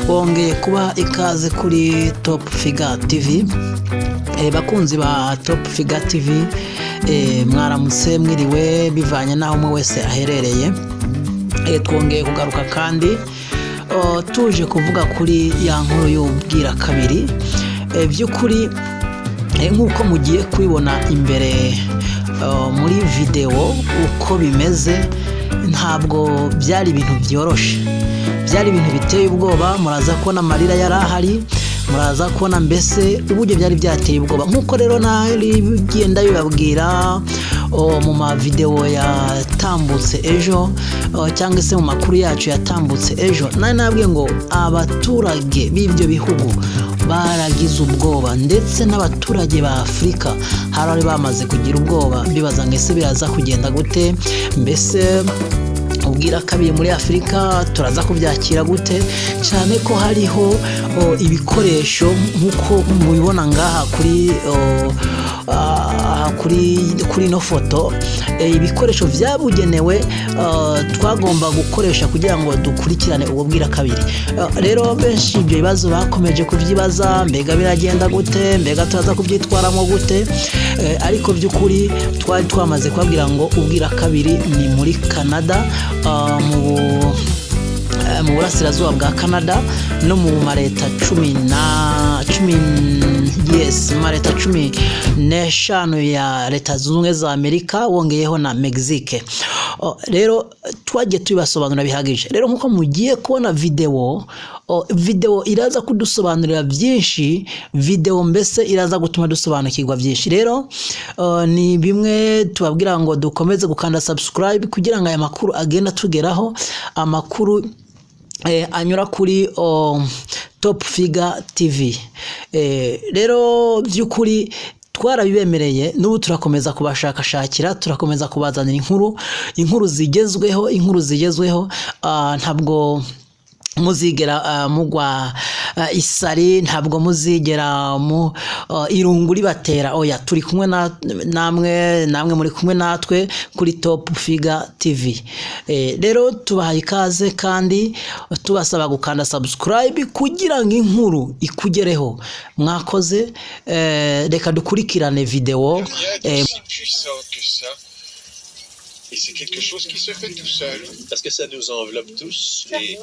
wongeye kuba ikaze kuri Top Figure TV. Bakunzi ba Top Figure TV, mwaramutse mwiriwe bivanye naho umwe wese aherereye. Twongeye kugaruka kandi tuje kuvuga kuri ya nkuru y'ubwira kabiri. By'ukuri nk'uko mugiye kwibona imbere muri video uko bimeze, ntabwo byari ibintu byoroshe, byari ibintu biteye ubwoba. Muraza kubona amarira yari ahari, muraza kubona mbese uburyo byari byateye ubwoba. Nk'uko rero nari bigenda bibabwira mu ma video yatambutse ejo, cyangwa se mu makuru yacu yatambutse ejo, nari nabwiye ngo abaturage b'ibyo bihugu baragize ubwoba, ndetse n'abaturage ba Afurika hari bamaze kugira ubwoba, bibaza ngo ese biraza kugenda gute, mbese ubwira kabiri muri Afurika turaza kubyakira gute, cyane ko hariho ibikoresho nk'uko mubibona ngaha kuri no foto, ibikoresho byabugenewe twagomba gukoresha kugira ngo dukurikirane ubwira kabiri. Rero benshi ibyo bibazo bakomeje kubyibaza, mbega biragenda gute, mbega turaza kubyitwaramo gute, ariko by'ukuri twari twamaze kubabwira ngo ubwira kabiri ni muri Canada, mu burasirazuba bwa Canada, no mu mareta 15 ya Leta Zunze Ubumwe za Amerika, wongeyeho na Mexique. Rero twagiye tubibasobanurira bihagije. Rero nkuko mugiye kubona video iraza kudusobanurira byinshi, video mbese iraza gutuma dusobanukirwa byinshi. Rero ni bimwe tubabwira ngo dukomeze gukanda subscribe kugira ngo aya makuru agenda tugeraho, amakuru anyura kuri Top Figure TV. Rero by'ukuri twarabibemereye, n'ubu turakomeza kubashakashakira, turakomeza kubazanira inkuru zigezweho. Ntabwo muzigera mugwa isari, ntabwo muzigera mu irungu ribatera. Oya, turi kumwe namwe muri kumwe natwe kuri Top Figure TV. Rero tubahaye ikaze kandi tubasaba gukanda subscribe kugira ngo inkuru ikugereho. Mwakoze, reka dukurikirane video. Et c'est quelque chose qui se fait tout seul, parce que ça nous enveloppe tous et